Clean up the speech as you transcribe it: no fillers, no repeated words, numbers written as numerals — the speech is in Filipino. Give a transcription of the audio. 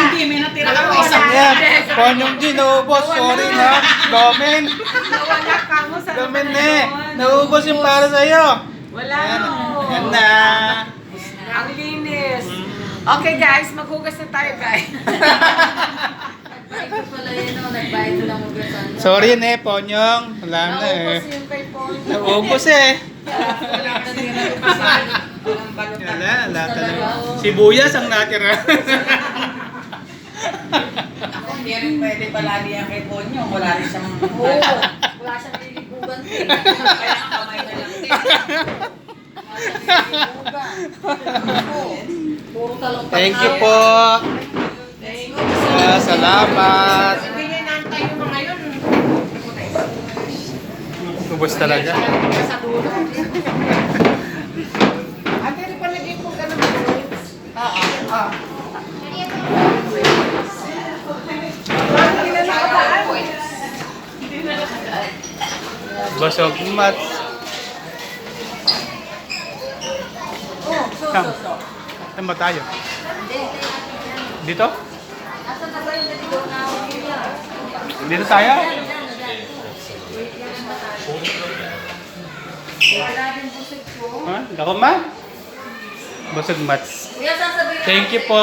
Hindi, may natira ka pa isang. Yan. Ponyong G, naubos. Sorry na. Gomen. Nawala ka mo sa Gomen naubos yung para sa'yo. Wala Yan. no. Yan na. Ang linis. Okay guys, maghugas na tayo guys. Ito pala yun, nagbayad lang magasan. Sorry na Ponyong. Wala na eh. Naubos yung kay Paul. Naubos eh. Wala ka natira pa sa Wala talaga. Sibuyas ang natira. Ako, hindi rin pwede palagi yan kay Ponyo. Wala rin siyang... Oo, wala siyang lilibugan din. Kaya ang kamay na lang din. Wala siyang lilibugan. Puro talong Thank you po. Salamat. Hindi niya inaantay yung mga yun. Ubos talaga. Sa dulo. Ate, rin pa nag-ipon ka naman. Oo. Hindi na nakadaan. Basog mat. Saan? Saan ba tayo? Dito? Asa na ba yung naligaw na ako niya? Dito tayo? Wala din busog ko. Ha? Dako ma? Basog mats. Kuya, sasabihin Thank you po.